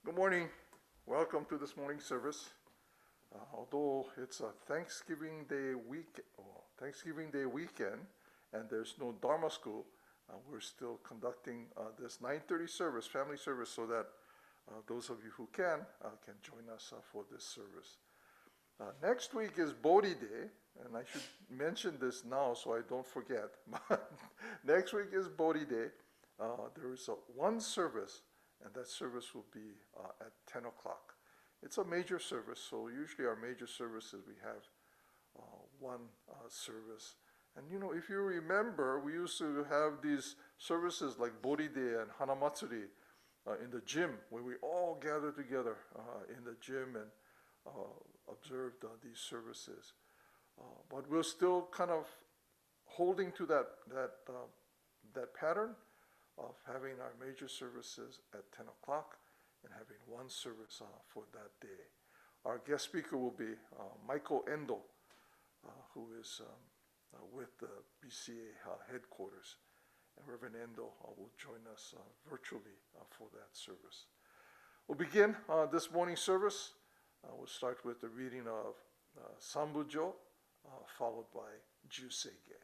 Good morning. Welcome to this morning service. Although it's a Thanksgiving Day weekend, and there's no Dharma school, we're still conducting this 9:30 service, family service, so that those of you who can join us for this service. Next week is Bodhi Day, and I should mention this now so I don't forget. Next week is Bodhi Day. There is one service, and that service will be at 10 o'clock. It's a major service, so usually our major services we have one service. And if you remember, we used to have these services like Bodhi Day and Hanamatsuri in the gym, where we all gather together in the gym and observed these services. But we're still kind of holding to that pattern of having our major services at 10 o'clock and having one service for that day. Our guest speaker will be Michael Endo, who is with the BCA headquarters. And Reverend Endo will join us virtually for that service. We'll begin this morning's service. We'll start with the reading of Sambujo, followed by Juseige.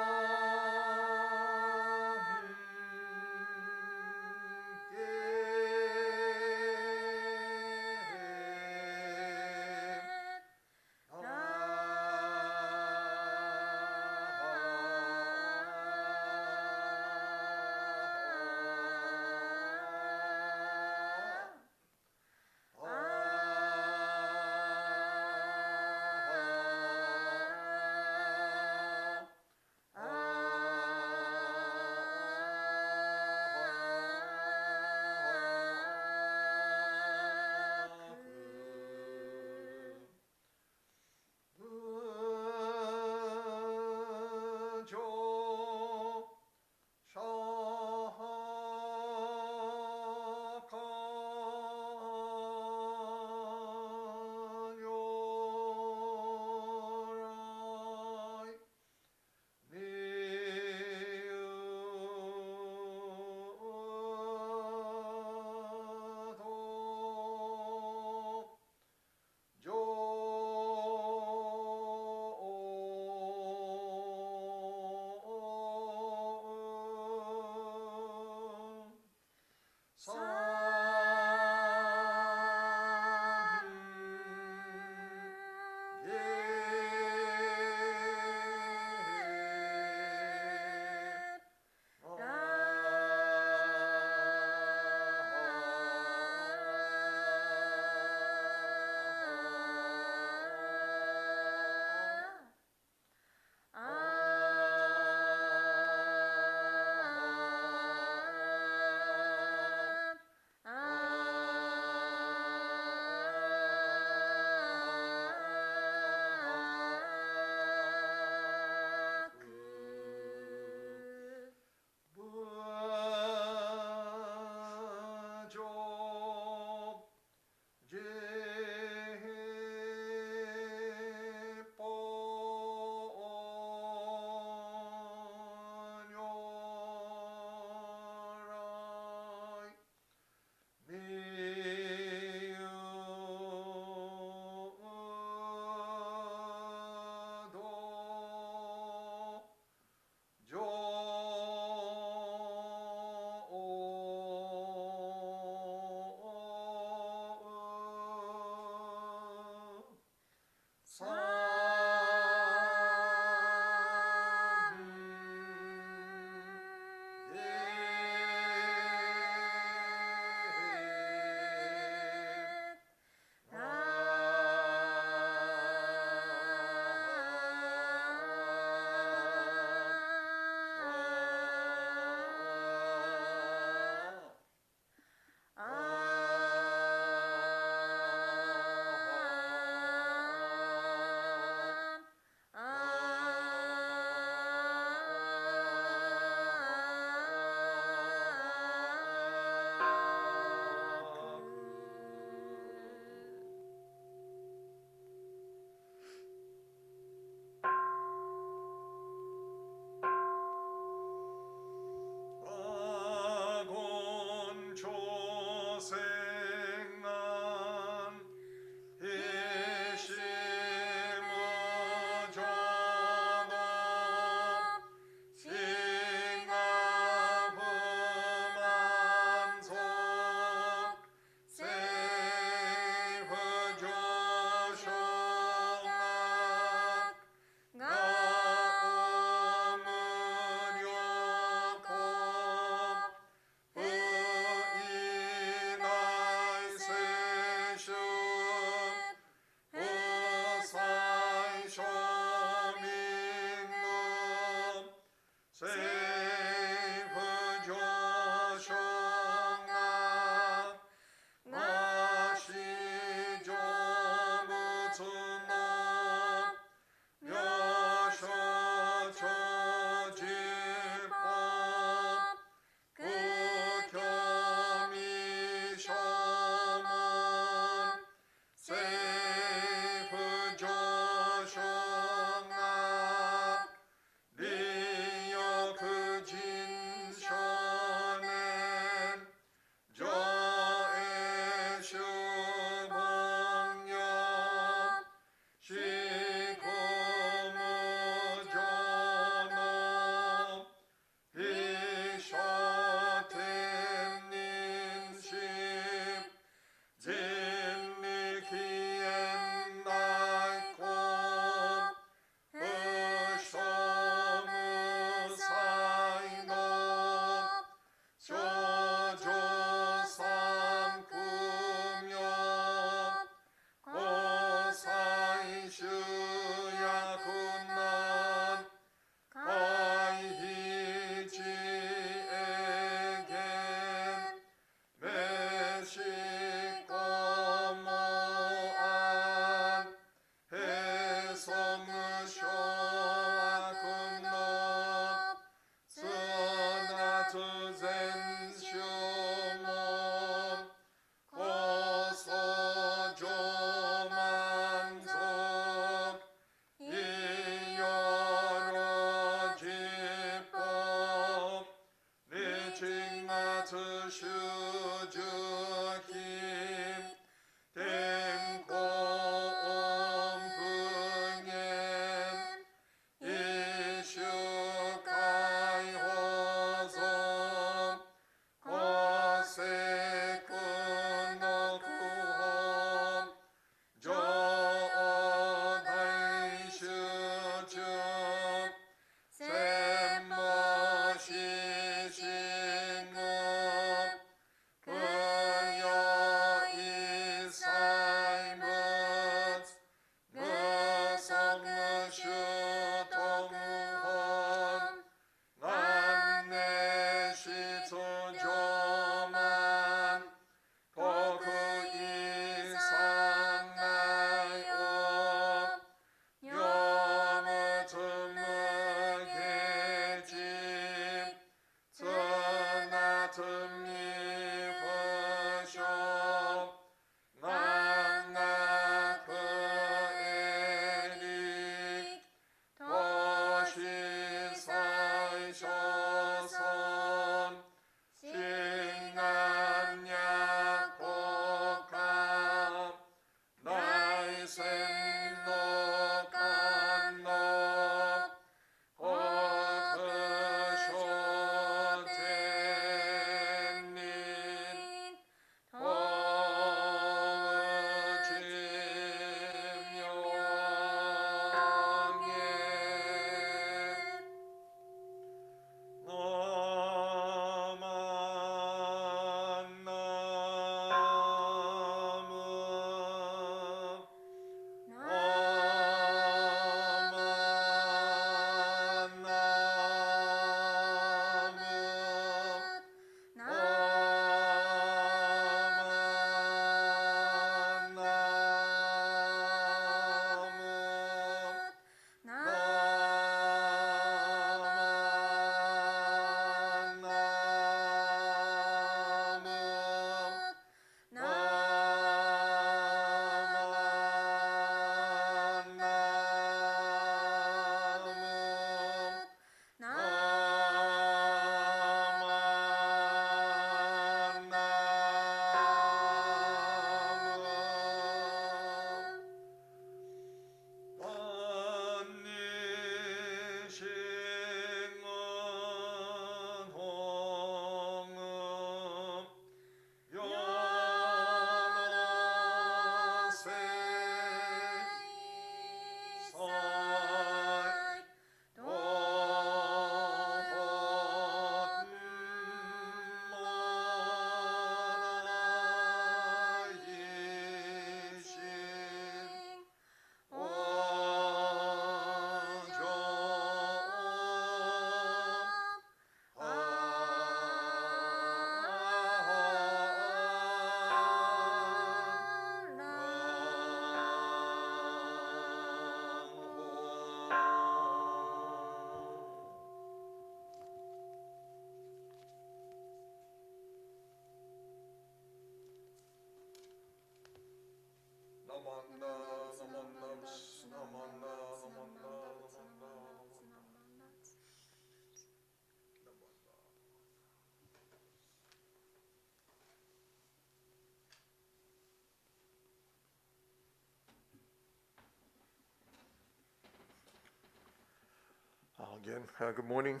Again, good morning.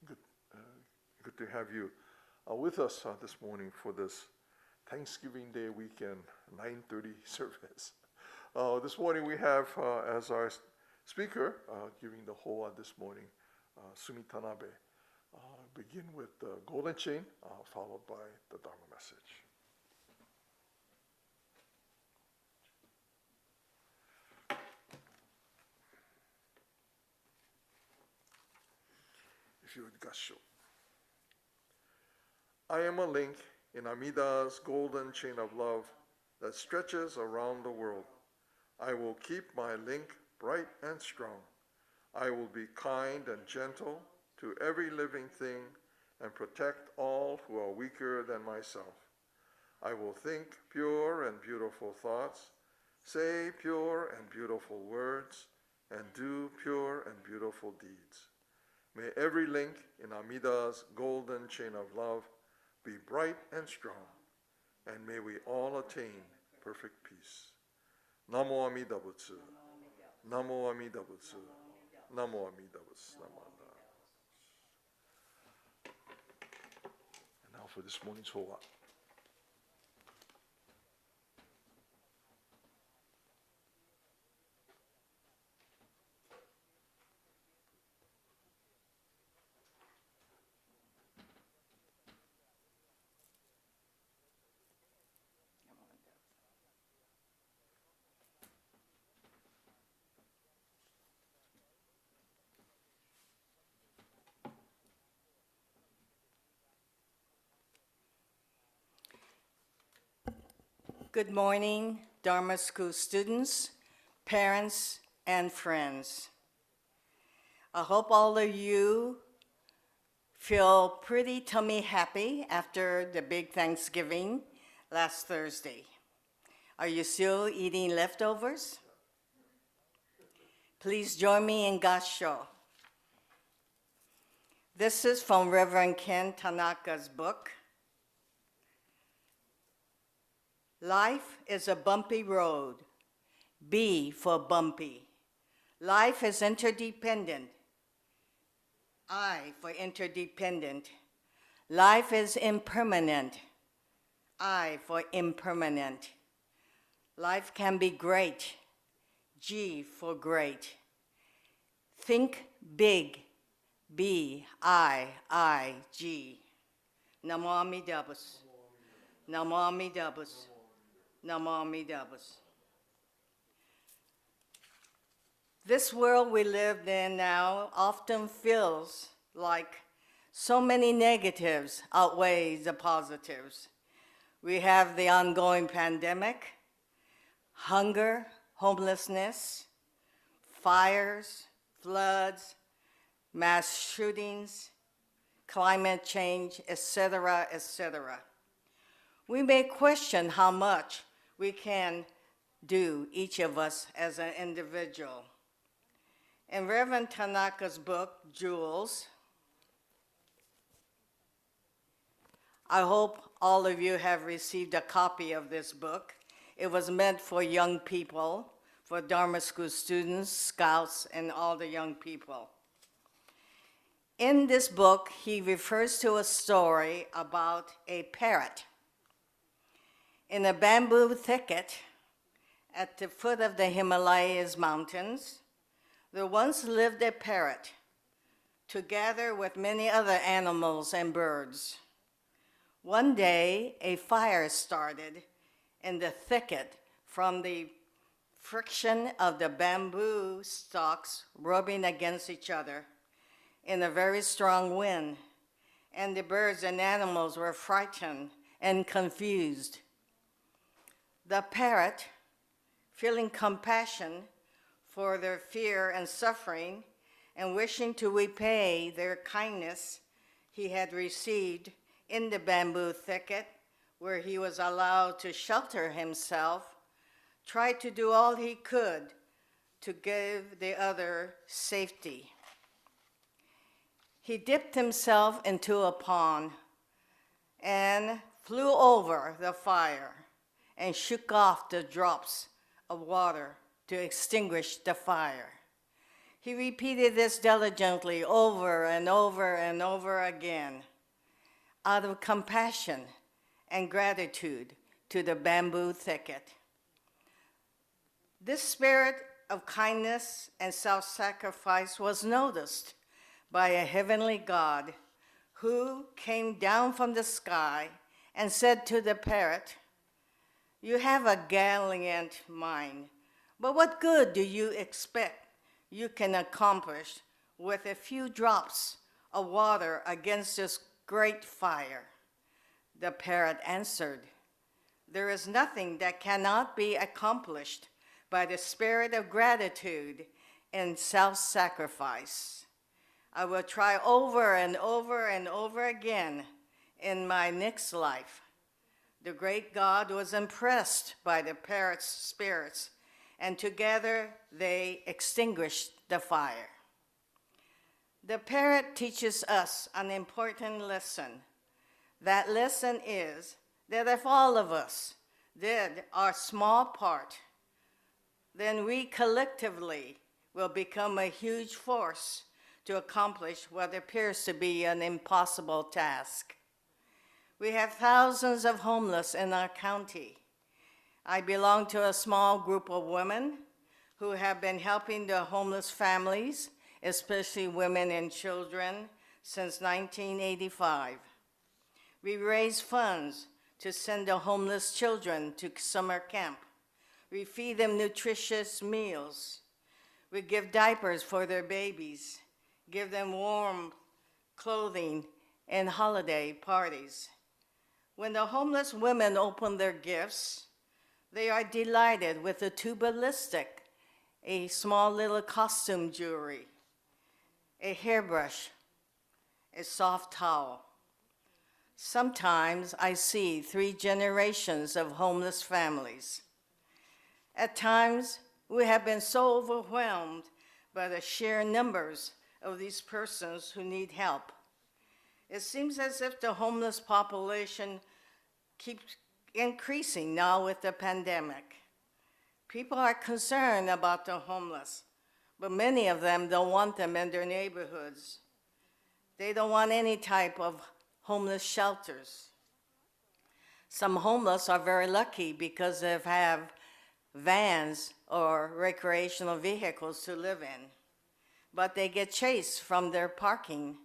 Good, good to have you with us this morning for this Thanksgiving Day weekend 9:30 service. This morning we have as our speaker giving the whole this morning, Sumi Tanabe. Begin with the golden chain, followed by the Dharma message. If you would Gassho. I am a link in Amida's golden chain of love that stretches around the world. I will keep my link bright and strong. I will be kind and gentle to every living thing and protect all who are weaker than myself. I will think pure and beautiful thoughts, say pure and beautiful words, and do pure and beautiful deeds. May every link in Amida's golden chain of love be bright and strong, and may we all attain perfect peace. Namo Amida Butsu. Namo Amida Butsu. Namo Amida Butsu. And now for this morning's Hoa. Good morning, Dharma School students, parents, and friends. I hope all of you feel pretty tummy happy after the big Thanksgiving last Thursday. Are you still eating leftovers? Please join me in Gassho. This is from Reverend Ken Tanaka's book. Life is a bumpy road. B for bumpy. Life is interdependent. I for interdependent. Life is impermanent. I for impermanent. Life can be great. G for great. Think big. B, I, G. Namo Amida Butsu. Namo Amida Butsu. Namo Amida Butsu. This world we live in now often feels like so many negatives outweigh the positives. We have the ongoing pandemic, hunger, homelessness, fires, floods, mass shootings, climate change, etc., etc. We may question how much we can do, each of us as an individual. In Reverend Tanaka's book, Jewels, I hope all of you have received a copy of this book. It was meant for young people, for Dharma School students, scouts, and all the young people. In this book, he refers to a story about a parrot. In a bamboo thicket at the foot of the Himalayas mountains, there once lived a parrot, together with many other animals and birds. One day, a fire started in the thicket from the friction of the bamboo stalks rubbing against each other in a very strong wind, and the birds and animals were frightened and confused. The parrot, feeling compassion for their fear and suffering, and wishing to repay their kindness he had received in the bamboo thicket, where he was allowed to shelter himself, tried to do all he could to give the other safety. He dipped himself into a pond and flew over the fire and shook off the drops of water to extinguish the fire. He repeated this diligently over and over and over again, out of compassion and gratitude to the bamboo thicket. This spirit of kindness and self-sacrifice was noticed by a heavenly God who came down from the sky and said to the parrot, "You have a gallant mind, but what good do you expect you can accomplish with a few drops of water against this great fire?" The parrot answered, "There is nothing that cannot be accomplished by the spirit of gratitude and self-sacrifice. I will try over and over and over again in my next life." The great God was impressed by the parrot's spirits, and together they extinguished the fire. The parrot teaches us an important lesson. That lesson is that if all of us did our small part, then we collectively will become a huge force to accomplish what appears to be an impossible task. We have thousands of homeless in our county. I belong to a small group of women who have been helping the homeless families, especially women and children, since 1985. We raise funds to send the homeless children to summer camp. We feed them nutritious meals. We give diapers for their babies, give them warm clothing and holiday parties. When the homeless women open their gifts, They are delighted with a tuba lipstick, a small little costume jewelry, a hairbrush, a soft towel. Sometimes I see 3 generations of homeless families. At times, we have been so overwhelmed by the sheer numbers of these persons who need help. It seems as if the homeless population keeps increasing now with the pandemic. People are concerned about the homeless, but many of them don't want them in their neighborhoods. They don't want any type of homeless shelters. Some homeless are very lucky because they have vans or recreational vehicles to live in, but they get chased from their parking.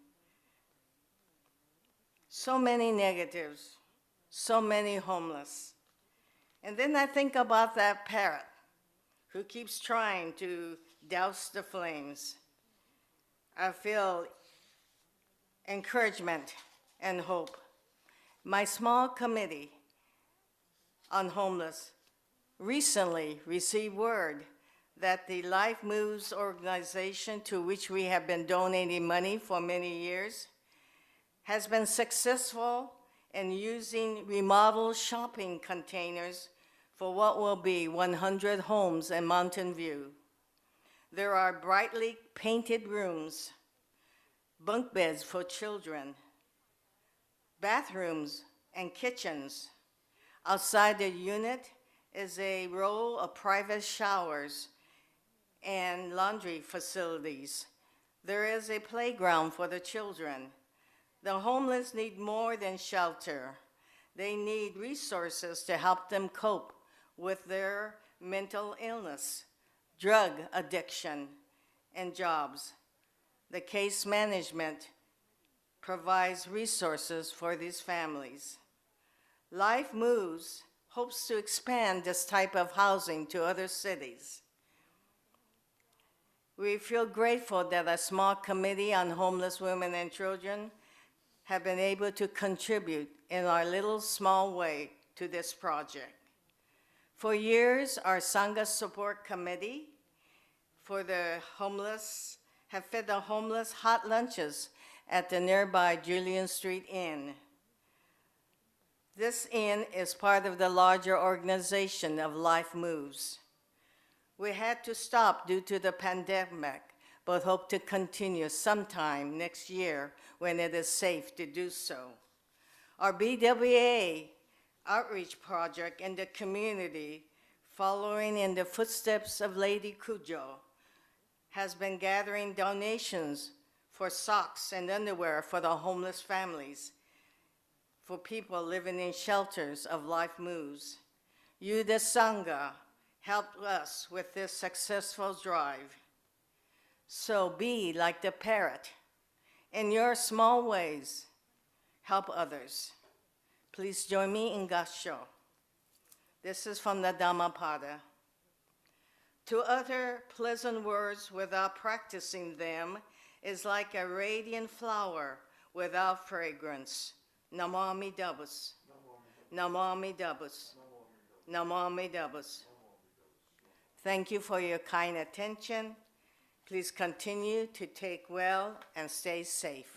So many negatives, so many homeless. And then I think about that parrot who keeps trying to douse the flames. I feel encouragement and hope. My small committee on homeless recently received word that the Life Moves organization, to which we have been donating money for many years, has been successful in using remodeled shopping containers for what will be 100 homes in Mountain View. There are brightly painted rooms, bunk beds for children, bathrooms and kitchens. Outside the unit is a row of private showers and laundry facilities. There is a playground for the children. The homeless need more than shelter. They need resources to help them cope with their mental illness, drug addiction, and jobs. The case management provides resources for these families. Life Moves hopes to expand this type of housing to other cities. We feel grateful that a small committee on homeless women and children have been able to contribute in our little small way to this project. For years, our Sangha Support Committee for the homeless have fed the homeless hot lunches at the nearby Julian Street Inn. This inn is part of the larger organization of Life Moves. We had to stop due to the pandemic, but hope to continue sometime next year when it is safe to do so. Our BWA outreach project in the community, following in the footsteps of Lady Cujo, has been gathering donations for socks and underwear for the homeless families, for people living in shelters of Life Moves. You, the Sangha, helped us with this successful drive. So be like the parrot. In your small ways, help others. Please join me in Gassho. This is from the Dhammapada. To utter pleasant words without practicing them is like a radiant flower without fragrance. Namo Amidabus. Namo Amidabus. Namo Amidabus. Thank you for your kind attention. Please continue to take well and stay safe.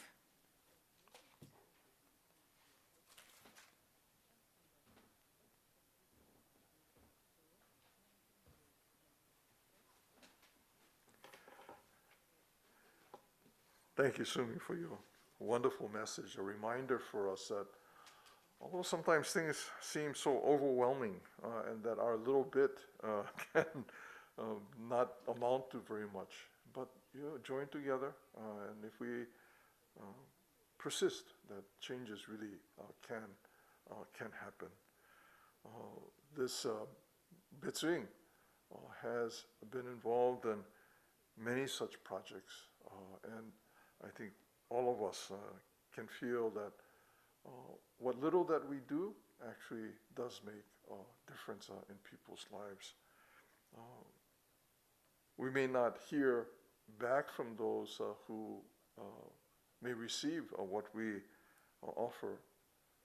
Thank you, Sumi, for your wonderful message, a reminder for us that although sometimes things seem so overwhelming and that our little bit can not amount to very much, but join together, and if we persist, that changes really can happen. This Betsuin has been involved in many such projects, and I think all of us can feel that what little that we do actually does make a difference in people's lives. We may not hear back from those who may receive what we offer,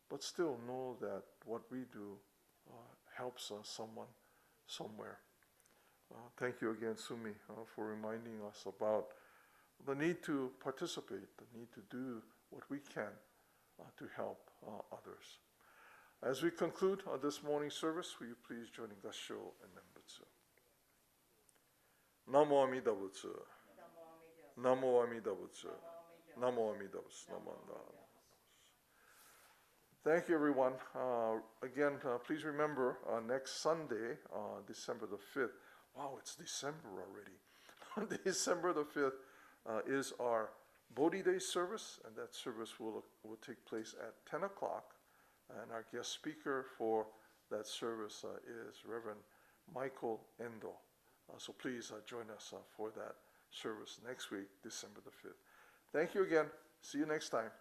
but still know that what we do helps someone somewhere. Thank you again, Sumi, for reminding us about the need to participate, the need to do what we can to help others. As we conclude this morning's service, will you please join in Gassho and Nenbutsu. Namo Amida Butsu. Namo Amida Butsu. Namo Amida Butsu. Namo Amida Butsu. Thank you, everyone. Again, please remember next Sunday, December the 5th. Wow, it's December already. December the 5th is our Bodhi Day service, and that service will take place at 10 o'clock. And our guest speaker for that service is Reverend Michael Endo. So please join us for that service next week, December the 5th. Thank you again. See you next time.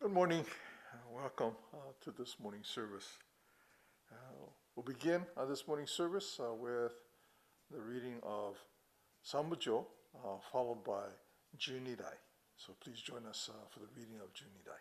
Good morning. Welcome to this morning service. We'll begin this morning service with the reading of Sambujo, followed by Junidai. So please join us for the reading of Junidai.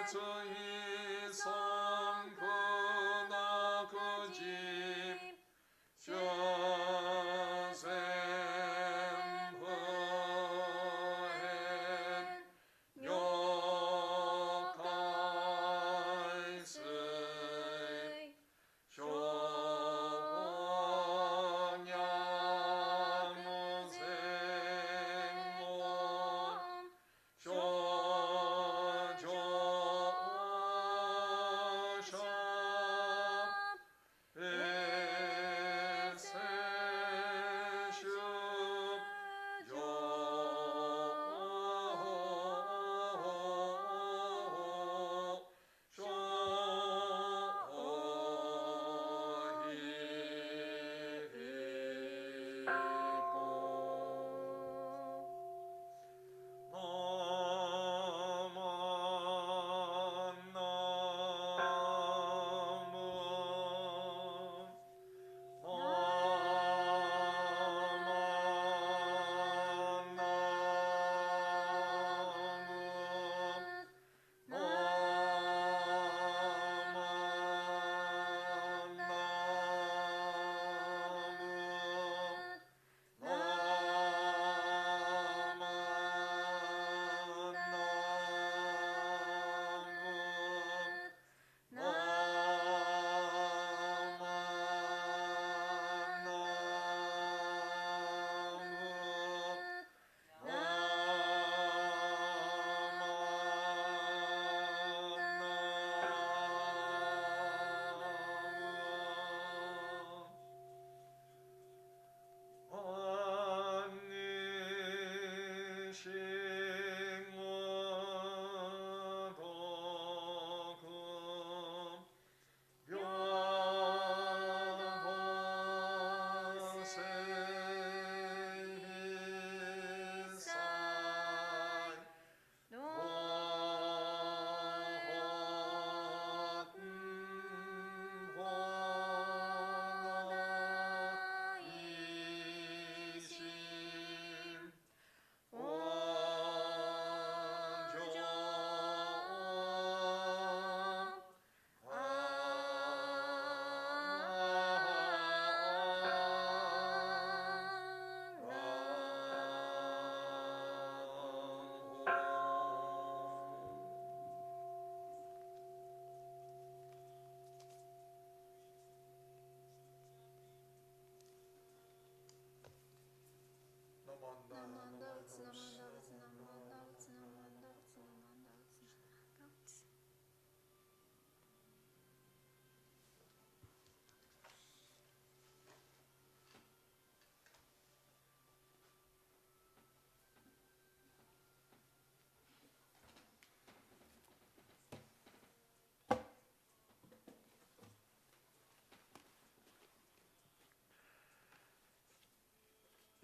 Betsuin Sambujo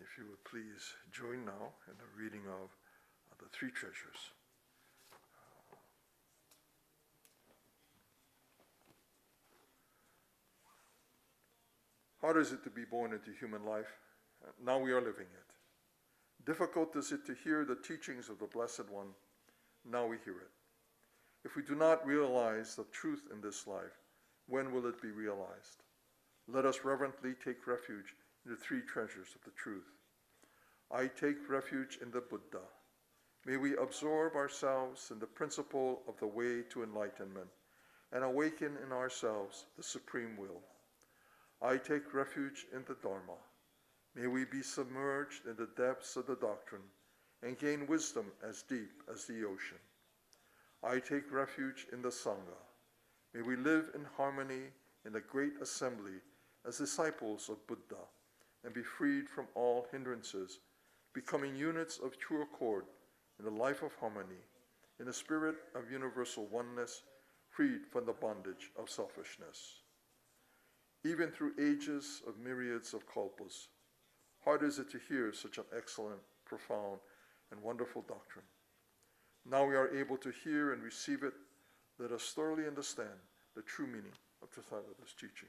If you would please join now in the reading of the three treasures. Hard is it to be born into human life? Now we are living it. Difficult is it to hear the teachings of the Blessed One? Now we hear it. If we do not realize the truth in this life, when will it be realized? Let us reverently take refuge in the three treasures of the truth. I take refuge in the Buddha. May we absorb ourselves in the principle of the way to enlightenment and awaken in ourselves the supreme will. I take refuge in the Dharma. May we be submerged in the depths of the doctrine and gain wisdom as deep as the ocean. I take refuge in the Sangha. May we live in harmony in the great assembly as disciples of Buddha and be freed from all hindrances, becoming units of true accord in the life of harmony, in the spirit of universal oneness, freed from the bondage of selfishness. Even through ages of myriads of kalpas, hard is it to hear such an excellent, profound, and wonderful doctrine. Now we are able to hear and receive it. Let us thoroughly understand the true meaning of Tathagata's teaching.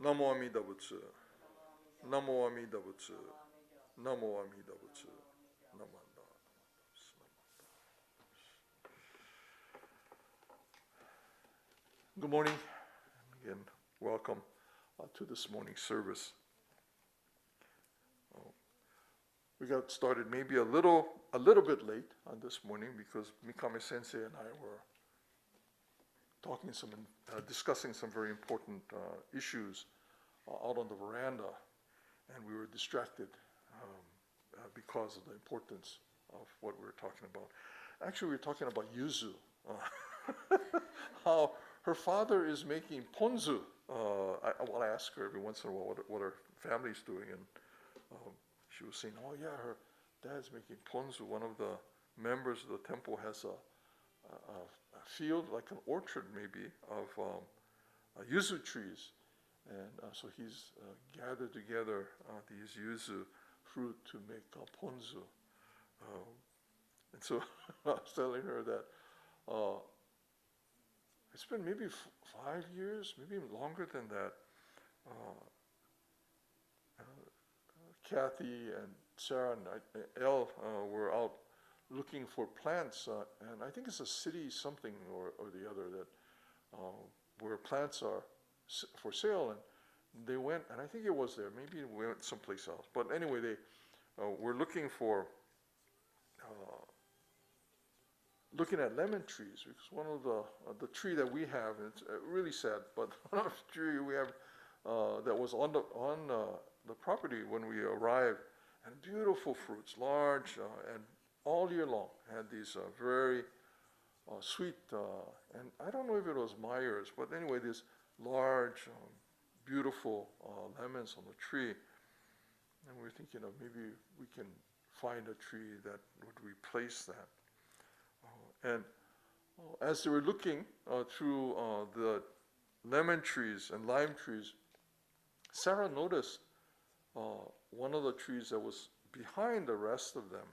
Namo Amida Butsu. Namo Amida Butsu. Namo Amida Butsu. Namanda. Good morning. Again, welcome to this morning's service. We got started maybe a little bit late on this morning because Mikame Sensei and I were discussing some very important issues out on the veranda, and we were distracted because of the importance of what we were talking about. Actually, we were talking about yuzu. How her father is making ponzu. I ask her every once in a while what her family's doing, and she was saying, oh yeah, her dad's making ponzu. One of the members of the temple has a field, like an orchard maybe, of yuzu trees. And so he's gathered together these yuzu fruit to make ponzu. And so I was telling her that it's been maybe 5 years, maybe even longer than that. Kathy and Sarah and Elle were out looking for plants, and I think it's a city something or the other that where plants are for sale, and they went, and I think it was there. Maybe we went someplace else. But anyway, they were looking at lemon trees, because one of the tree that we have, and it's really sad, but one of the tree we have that was on the property when we arrived, and beautiful fruits, large, and all year long had these very sweet, and I don't know if it was Myers, but anyway, these large, beautiful lemons on the tree, and we're thinking of maybe we can find a tree that would replace that. And as they were looking through the lemon trees and lime trees, Sarah noticed one of the trees that was behind the rest of them,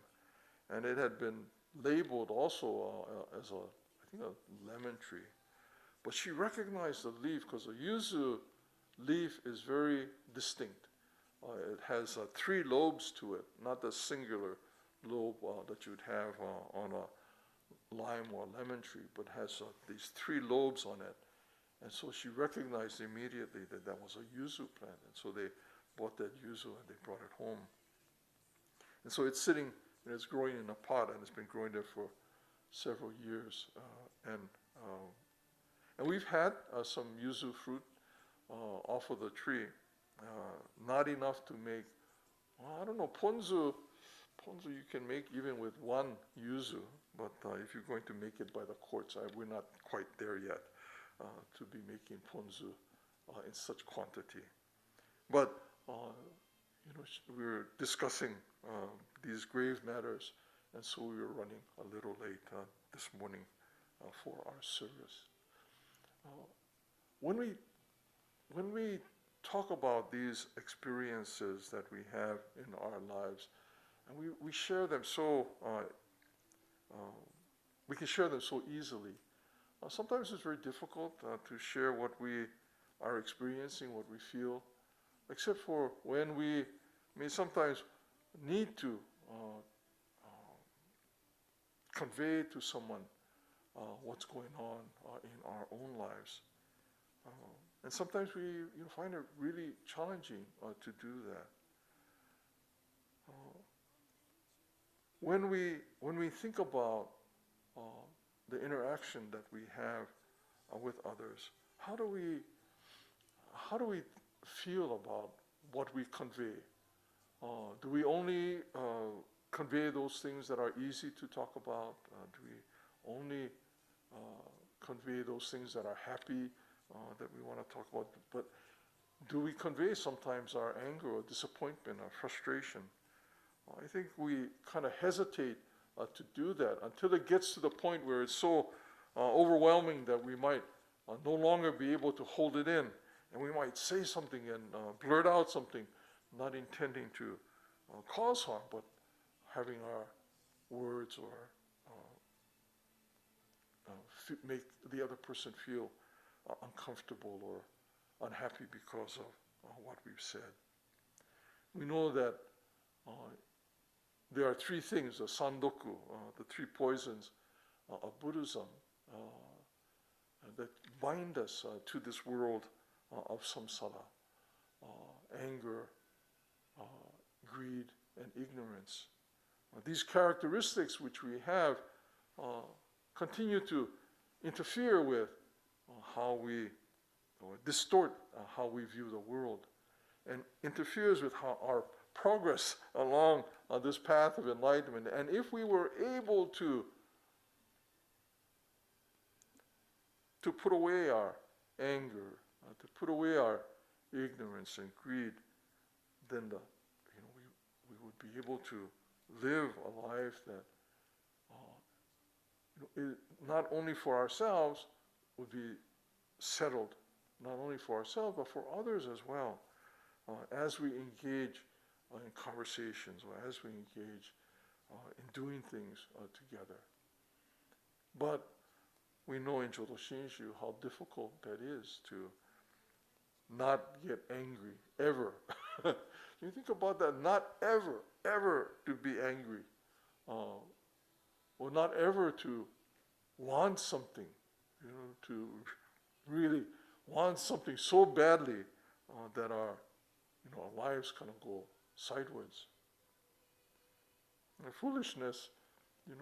and it had been labeled also as I think a lemon tree. But she recognized the leaf because the yuzu leaf is very distinct. It has 3 lobes to it, not the singular lobe that you'd have on a lime or lemon tree, but has these 3 lobes on it. And so she recognized immediately that that was a yuzu plant. And so they bought that yuzu and they brought it home. And so it's sitting, and it's growing in a pot, and it's been growing there for several years. And we've had some yuzu fruit off of the tree. Not enough to make, well, I don't know, ponzu you can make even with 1 yuzu, but if you're going to make it by the quarts, we're not quite there yet to be making ponzu in such quantity. But we were discussing these grave matters, and so we were running a little late this morning for our service. When we talk about these experiences that we have in our lives, and we share them so, we can share them so easily. Sometimes it's very difficult to share what we are experiencing, what we feel, except for when we may sometimes need to convey to someone what's going on in our own lives. And sometimes we find it really challenging to do that. When we think about the interaction that we have with others, how do we feel about what we convey? Do we only convey those things that are easy to talk about? Do we only convey those things that are happy that we want to talk about? But do we convey sometimes our anger or disappointment or frustration? I think we kind of hesitate to do that until it gets to the point where it's so overwhelming that we might no longer be able to hold it in, and we might say something and blurt out something, not intending to cause harm, but having our words or make the other person feel uncomfortable or unhappy because of what we've said. We know that there are 3 things, the sandoku, the 3 poisons of Buddhism, that bind us to this world of samsara, anger, greed, and ignorance. These characteristics which we have continue to interfere with how we distort how we view the world, and interferes with how our progress along this path of enlightenment. And if we were able to put away our anger, to put away our ignorance and greed, then we would be able to live a life that not only for ourselves would be settled, not only for ourselves but for others as well, as we engage in conversations, or as we engage in doing things together. But we know in Jodo Shinshu how difficult that is to not get angry, ever. You think about that, not ever to be angry, or not ever to want something, to really want something so badly that our lives kind of go sideways. And foolishness,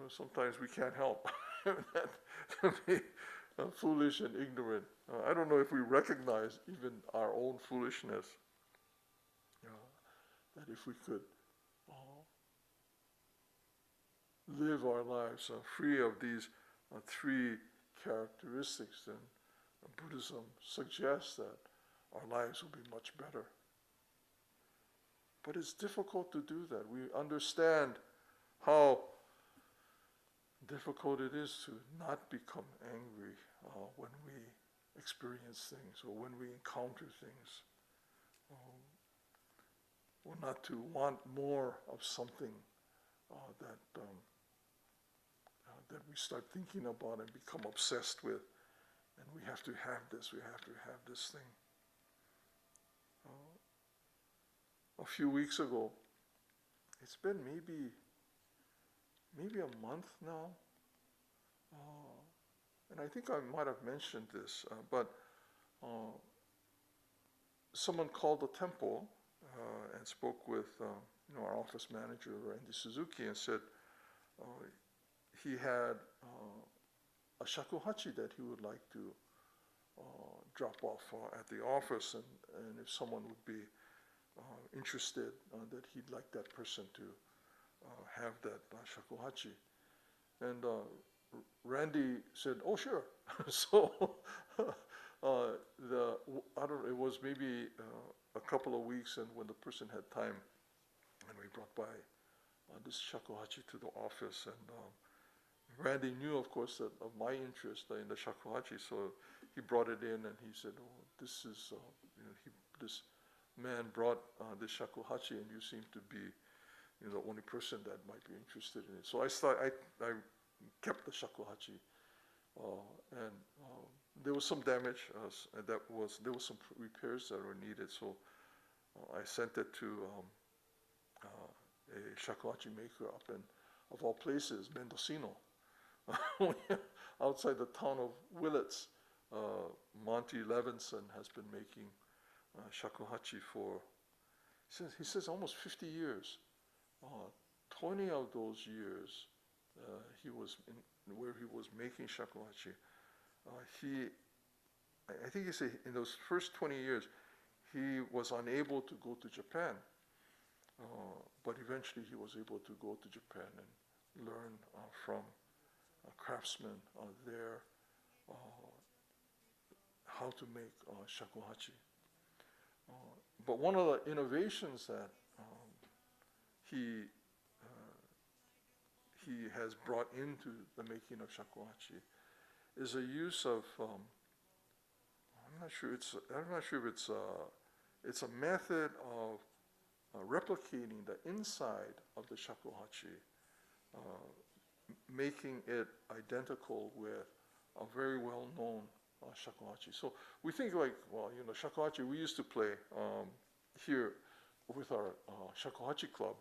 sometimes we can't help that to be foolish and ignorant. I don't know if we recognize even our own foolishness. That if we could live our lives free of these three characteristics, then Buddhism suggests that our lives will be much better. But it's difficult to do that. We understand how difficult it is to not become angry when we experience things or when we encounter things, or not to want more of something that we start thinking about and become obsessed with, and we have to have this, we have to have this thing. A few weeks ago, it's been maybe a month now, and I think I might have mentioned this, but someone called the temple and spoke with our office manager, Randy Suzuki, and said he had a shakuhachi that he would like to drop off at the office, and if someone would be interested, that he'd like that person to have that shakuhachi. And Randy said, "Oh, sure." So it was maybe a couple of weeks, and when the person had time, and we brought by this shakuhachi to the office, and Randy knew, of course, that of my interest in the shakuhachi, so he brought it in, and he said, "Oh, this is this man brought this shakuhachi, and you seem to be the only person that might be interested in it." So I kept the shakuhachi, and there was some damage. There was some repairs that were needed, so I sent it to a shakuhachi maker up in, of all places, Mendocino, outside the town of Willits. Monty Levinson has been making shakuhachi for, he says almost 50 years. 20 of those years where he was making shakuhachi. I think he said in those first 20 years, he was unable to go to Japan, but eventually he was able to go to Japan and learn from craftsmen there how to make shakuhachi. But one of the innovations that he has brought into the making of shakuhachi is a use of I'm not sure if it's a method of replicating the inside of the shakuhachi, making it identical with a very well-known shakuhachi. So we think like, shakuhachi, we used to play here with our shakuhachi club,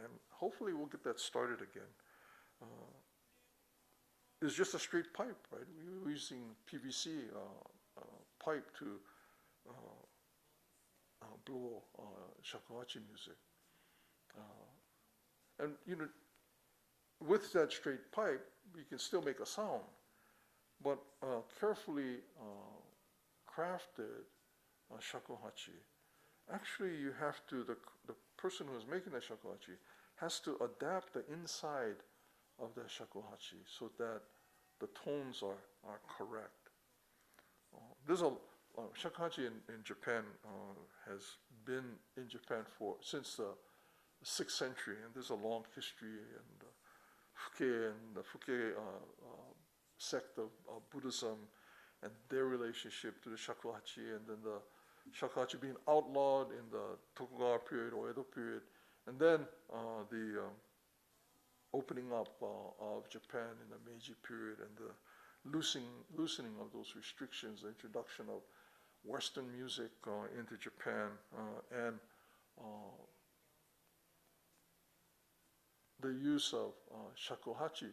and hopefully we'll get that started again. is just a straight pipe, right? We were using PVC pipe to blow shakuhachi music. And with that straight pipe, you can still make a sound, but carefully crafted shakuhachi. Actually, you have to, the person who is making the shakuhachi has to adapt the inside of the shakuhachi so that the tones are correct. There's a shakuhachi in Japan has been in Japan since the 6th century, and there's a long history, and the Fuke sect of Buddhism and their relationship to the shakuhachi, and then the shakuhachi being outlawed in the Tokugawa period or Edo period, and then the opening up of Japan in the Meiji period, and the loosening of those restrictions, the introduction of Western music into Japan, and the use of shakuhachi,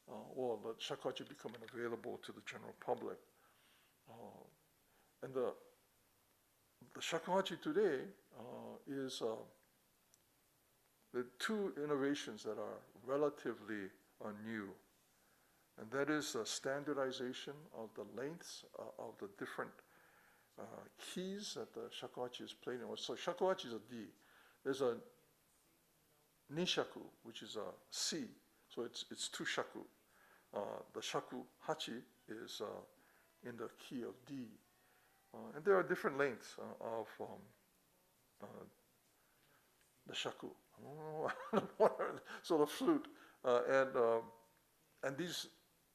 the shakuhachi becoming available to the general public. And the shakuhachi today is the two innovations that are relatively new, and that is standardization of the lengths of the different keys that the shakuhachi is played in. So shakuhachi is a D. There's a nishaku, which is a C, so it's two shaku. The shakuhachi is in the key of D. And there are different lengths of the shaku. So the flute. And these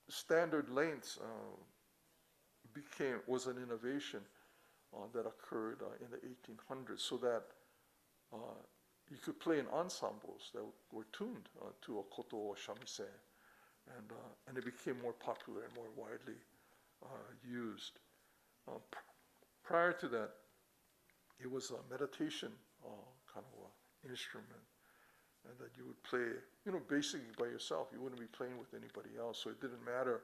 standard lengths was an innovation that occurred in the 1800s, so that you could play in ensembles that were tuned to a koto or shamisen, and it became more popular and more widely used. Prior to that, it was a meditation kind of an instrument, and that you would play, basically by yourself. You wouldn't be playing with anybody else, so it didn't matter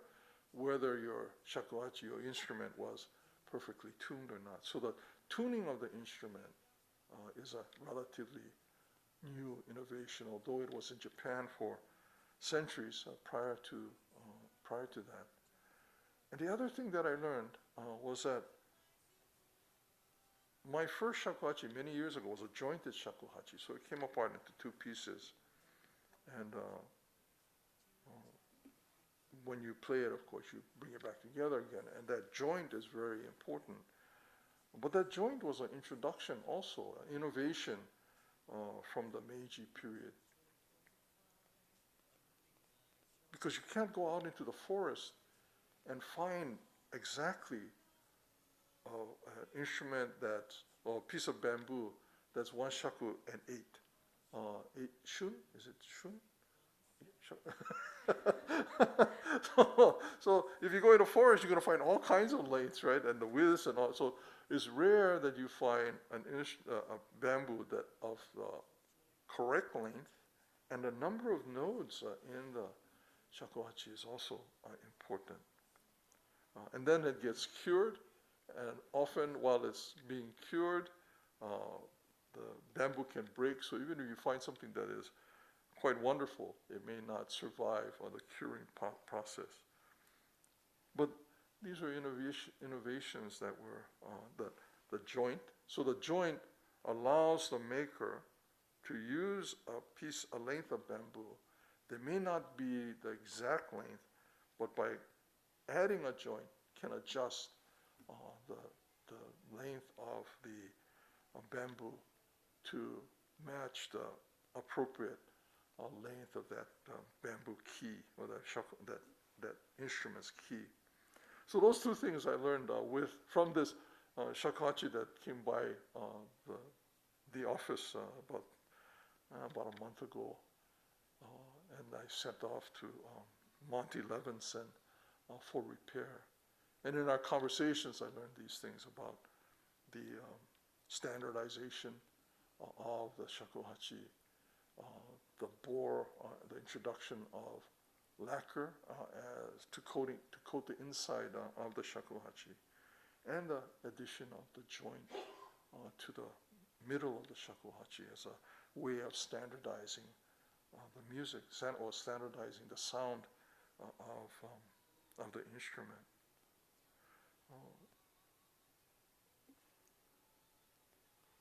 whether your shakuhachi or instrument was perfectly tuned or not. So the tuning of the instrument is a relatively new innovation, although it was in Japan for centuries prior to that. And the other thing that I learned was that my first shakuhachi many years ago was a jointed shakuhachi, so it came apart into two pieces. And when you play it, of course, you bring it back together again, and that joint is very important. But that joint was an introduction also, an innovation from the Meiji period. Because you can't go out into the forest and find exactly an instrument or a piece of bamboo that's one shaku and 8 shun? Is it shun? So if you go in the forest, you're going to find all kinds of lengths, right? And the widths and all. So it's rare that you find a bamboo that of the correct length, and the number of nodes in the shakuhachi is also important. And then it gets cured, and often while it's being cured, the bamboo can break. So even if you find something that is quite wonderful, it may not survive on the curing process. But these are innovations that were the joint. So the joint allows the maker to use a length of bamboo. They may not be the exact length, but by adding a joint can adjust the length of the bamboo to match the appropriate length of that bamboo key, or that instrument's key. So those two things I learned from this shakuhachi that came by the office about a month ago, and I sent off to Monty Levinson for repair. And in our conversations, I learned these things about the standardization of the shakuhachi, the bore, the introduction of lacquer as to coat the inside of the shakuhachi, and the addition of the joint to the middle of the shakuhachi as a way of standardizing the music, or standardizing the sound of the instrument.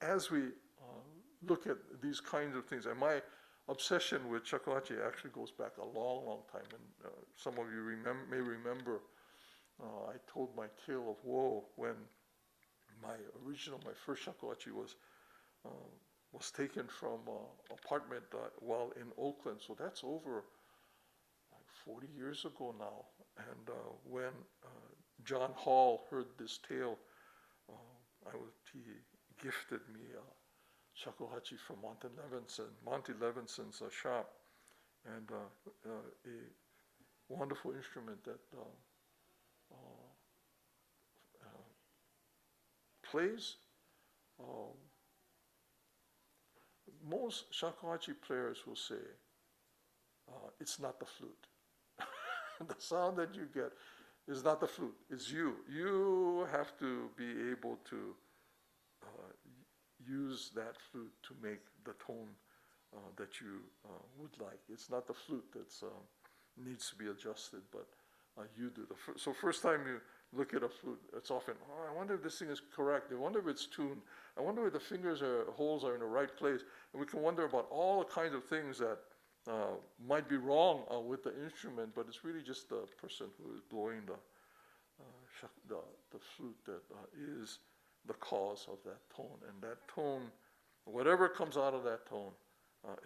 As we look at these kinds of things, and my obsession with shakuhachi actually goes back a long, long time, and some of you may remember I told my tale of woe when my first shakuhachi was taken from an apartment while in Oakland, so that's over like 40 years ago now. And when John Hall heard this tale, he gifted me a shakuhachi from Monty Levinson's shop, and a wonderful instrument that plays. Most shakuhachi players will say, it's not the flute. The sound that you get is not the flute, it's you. You have to be able to use that flute to make the tone that you would like. It's not the flute that needs to be adjusted, but you do. So first time you look at a flute, it's often, I wonder if this thing is correct. I wonder if it's tuned. I wonder if the holes are in the right place. And we can wonder about all the kinds of things that might be wrong with the instrument, but it's really just the person who is blowing the flute that is the cause of that tone. And that tone, whatever comes out of that tone,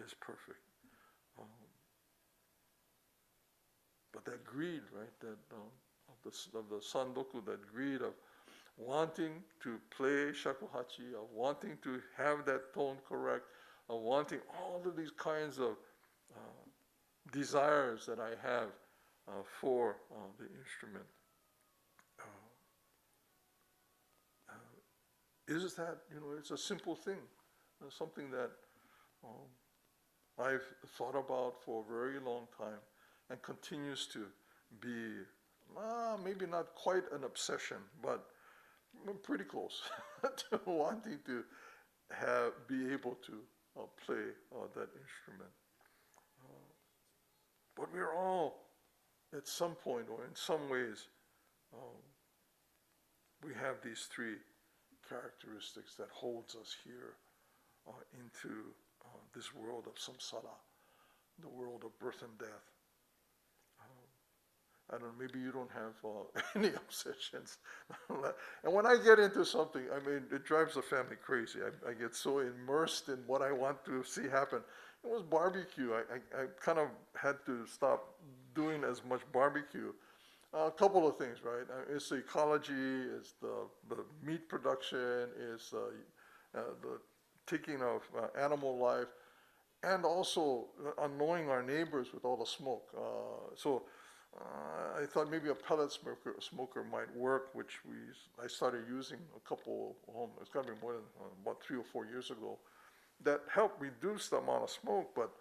is perfect. But that greed, right, that of the sandoku, that greed of wanting to play shakuhachi, of wanting to have that tone correct, of wanting all of these kinds of desires that I have for the instrument. Is that, it's a simple thing, something that I've thought about for a very long time and continues to be, maybe not quite an obsession, but pretty close to wanting to be able to play that instrument. But we're all, at some point or in some ways, we have these three characteristics that holds us here into this world of samsara, the world of birth and death. I don't know, maybe you don't have any obsessions. And when I get into something, it drives the family crazy. I get so immersed in what I want to see happen. It was barbecue. I kind of had to stop doing as much barbecue. A couple of things, right? It's the ecology, it's the meat production, it's the taking of animal life, and also annoying our neighbors with all the smoke. So I thought maybe a pellet smoker might work, which I started using it's got to be more than about 3 or 4 years ago. That helped reduce the amount of smoke, but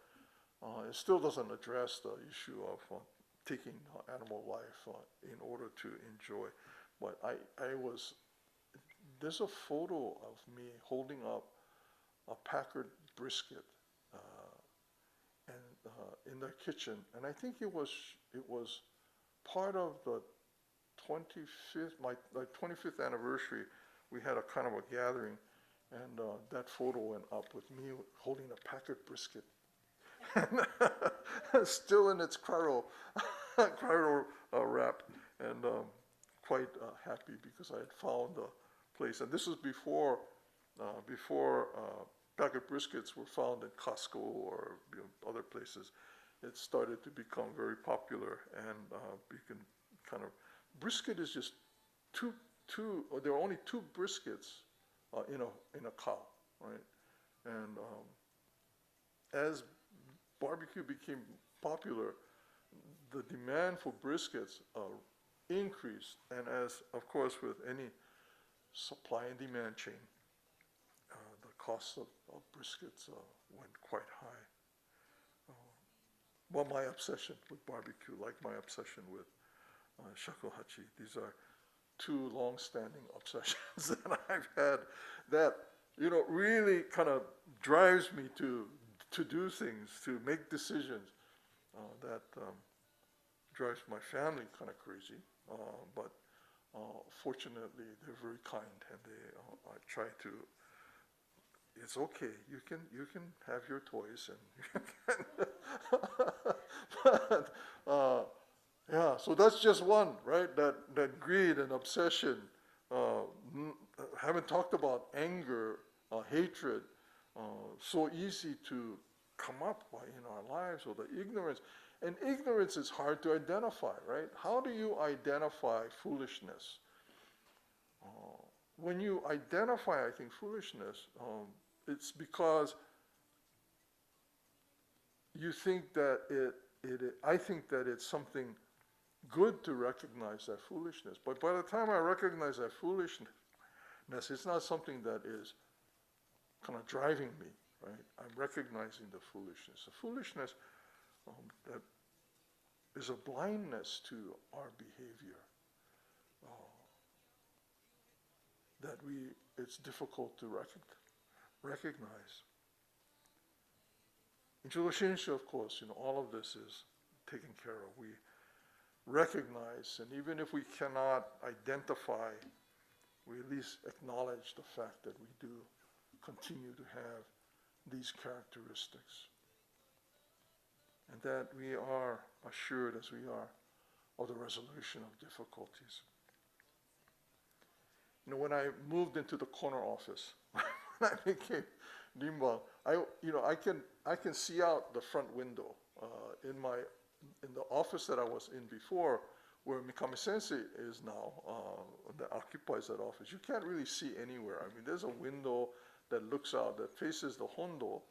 it still doesn't address the issue of taking animal life in order to enjoy. But there's a photo of me holding up a Packard brisket in the kitchen, and I think it was part of the 25th anniversary. We had a kind of a gathering, and that photo went up with me holding a Packard brisket, still in its cryo wrap, and quite happy because I had found a place. And this was before Packard briskets were found in Costco or other places. It started to become very popular, and you can kind of, brisket is just there are only 2 briskets in a cow, right? And as barbecue became popular, the demand for briskets increased, and as, of course, with any supply and demand chain, the cost of briskets went quite high. well, my obsession with barbecue, like my obsession with shakuhachi. These are two long-standing obsessions that I've had that, really kind of drives me to do things, to make decisions. That drives my family kind of crazy, but fortunately they're very kind, and they I try to. It's okay. You can have your toys, and you can. But yeah. So that's just one, right? That greed and obsession. Haven't talked about anger, hatred. So easy to come up in our lives, or the ignorance. And ignorance is hard to identify, right? How do you identify foolishness? When you identify, I think, foolishness, it's because you think that I think that it's something good to recognize that foolishness. But by the time I recognize that foolishness, it's not something that is kind of driving me, right? I'm recognizing the foolishness. The foolishness that is a blindness to our behavior. That it's difficult to recognize. In Judo Shinshu, of course, all of this is taken care of. We recognize, and even if we cannot identify, we at least acknowledge the fact that we do continue to have these characteristics. And that we are assured, as we are, of the resolution of difficulties. When I moved into the corner office, when I became Rinban, I can see out the front window in the office that I was in before, where Mikame Sensei is now, that occupies that office. You can't really see anywhere. I mean, there's a window that looks out, that faces the Hondo,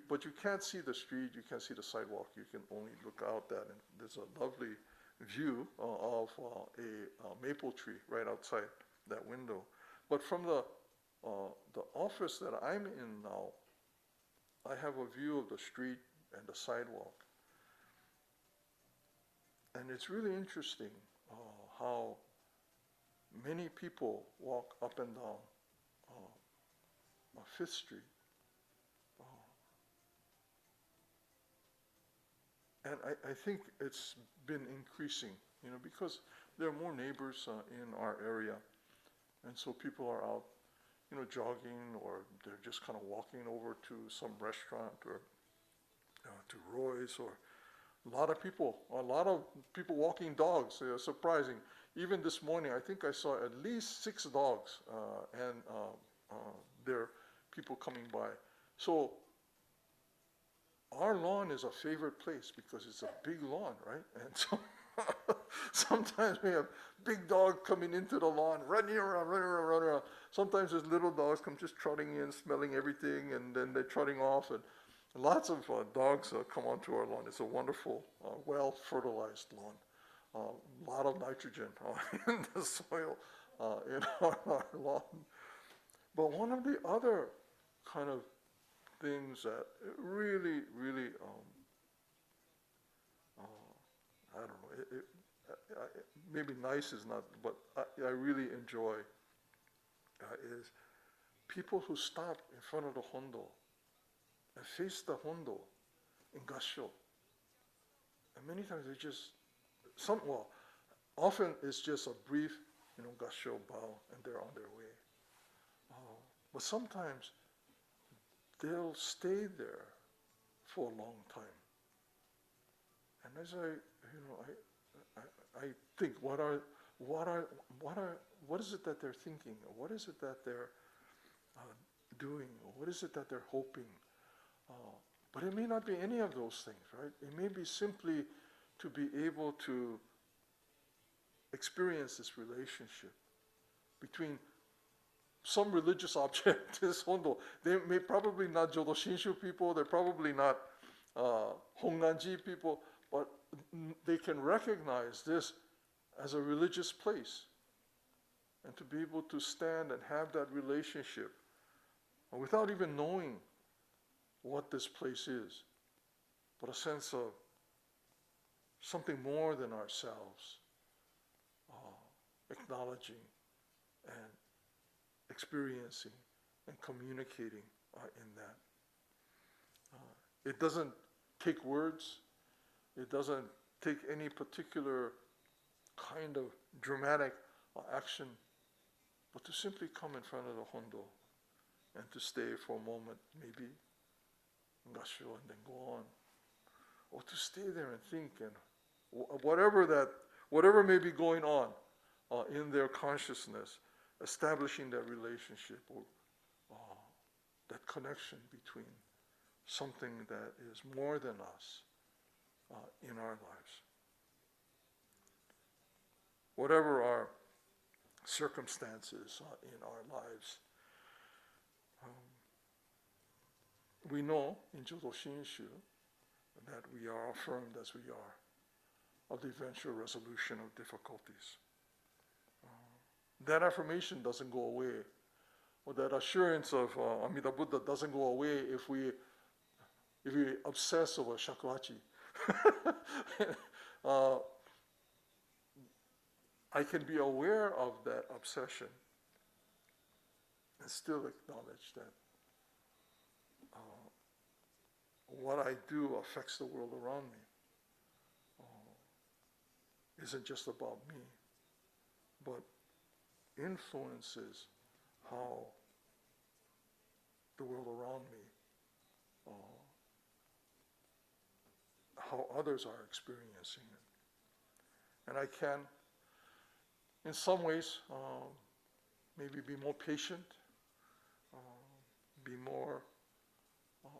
but you can't see the street, you can't see the sidewalk. You can only look out that, and there's a lovely view of a maple tree right outside that window. But from the office that I'm in now, I have a view of the street and the sidewalk. And it's really interesting how many people walk up and down Fifth Street. And I think it's been increasing, because there are more neighbors in our area. And so people are out, jogging, or they're just kind of walking over to some restaurant, or to Roy's, or a lot of people walking dogs. Surprising. Even this morning, I think I saw at least 6 dogs, and there are people coming by. So our lawn is a favorite place because it's a big lawn, right? And so sometimes we have big dogs coming into the lawn, running around. Sometimes there's little dogs come just trotting in, smelling everything, and then they're trotting off. And lots of dogs come onto our lawn. It's a wonderful, well-fertilized lawn. A lot of nitrogen in the soil in our lawn. But one of the other kind of things that really, really, I don't know, maybe nice is not, but I really enjoy is people who stop in front of the Hondo and face the Hondo in Gassho. And many times they just, often it's just a brief, Gassho bow, and they're on their way. But sometimes they'll stay there for a long time. And as I think, what is it that they're thinking? What is it that they're doing? What is it that they're hoping? But it may not be any of those things, right? It may be simply to be able to experience this relationship between some religious object, this Hondo. They may probably not Jodo Shinshu people, they're probably not Honganji people, but they can recognize this as a religious place. And to be able to stand and have that relationship without even knowing what this place is, but a sense of something more than ourselves, acknowledging and experiencing and communicating in that. It doesn't take words. It doesn't take any particular kind of dramatic action, but to simply come in front of the Hondo and to stay for a moment, maybe, Gassho, and then go on. Or to stay there and think, and whatever may be going on in their consciousness, establishing that relationship or that connection between something that is more than us in our lives. Whatever our circumstances in our lives, we know in Jodo Shinshu that we are affirmed as we are of the eventual resolution of difficulties. That affirmation doesn't go away, or that assurance of Amida Buddha doesn't go away if we obsess over shakuhachi. I can be aware of that obsession and still acknowledge that what I do affects the world around me. Isn't just about me, but influences how the world around me, how others are experiencing it. And I can, in some ways, maybe be more patient, be more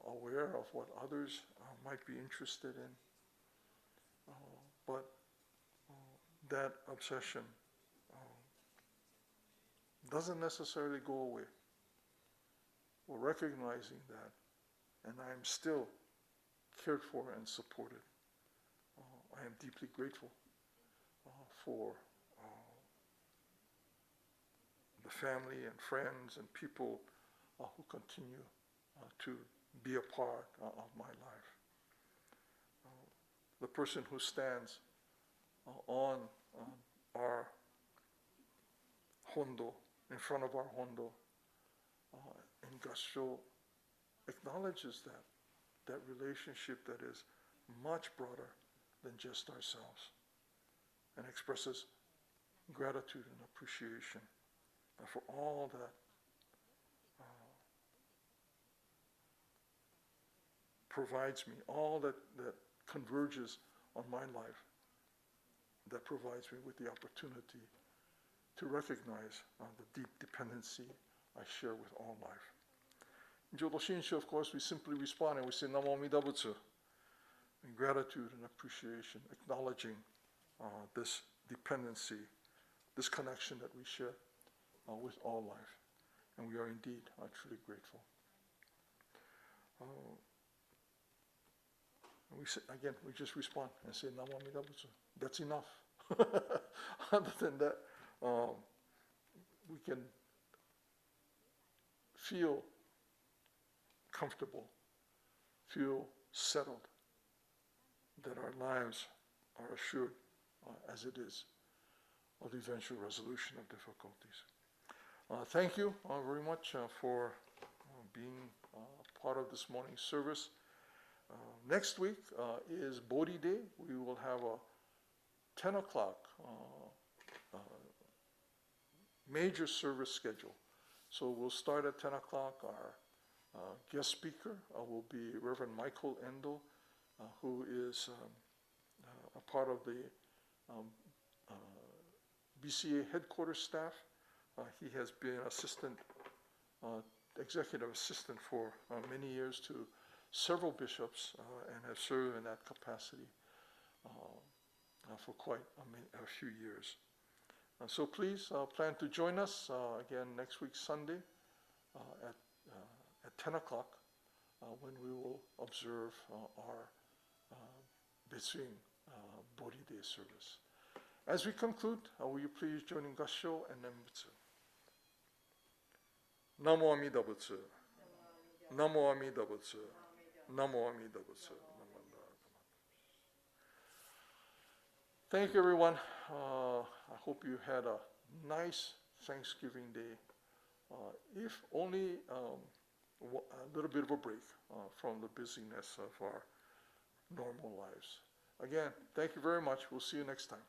aware of what others might be interested in. But that obsession doesn't necessarily go away. We're recognizing that, and I am still cared for and supported. I am deeply grateful for the family and friends and people who continue to be a part of my life. The person who stands on our Hondo, in front of our Hondo, in Gassho, acknowledges that relationship that is much broader than just ourselves, and expresses gratitude and appreciation for all that provides me, all that converges on my life, that provides me with the opportunity to recognize the deep dependency I share with all life. In Jodo Shinshu, of course, we simply respond and we say Namo Amida Butsu, in gratitude and appreciation, acknowledging this dependency, this connection that we share with all life. And we are indeed truly grateful. We say, again, we just respond and say Namo Amida Butsu. That's enough. Other than that, we can feel comfortable, feel settled, that our lives are assured, as it is, of the eventual resolution of difficulties. Thank you very much for being part of this morning's service. Next week is Bodhi Day. We will have a 10 o'clock major service schedule. So we'll start at 10 o'clock. Our guest speaker will be Reverend Michael Endo, who is a part of the BCA headquarters staff. He has been executive assistant for many years to several bishops and has served in that capacity for quite a few years. So please plan to join us again next week, Sunday, at 10 o'clock, when we will observe our Betsuin Bodhi Day service. As we conclude, will you please join in Gassho and Nembutsu? Namo Amida Butsu. Namo Amida Butsu. Namo Amida Butsu. Thank you, everyone. I hope you had a nice Thanksgiving Day. If only a little bit of a break from the busyness of our normal lives. Again, thank you very much. We'll see you next time.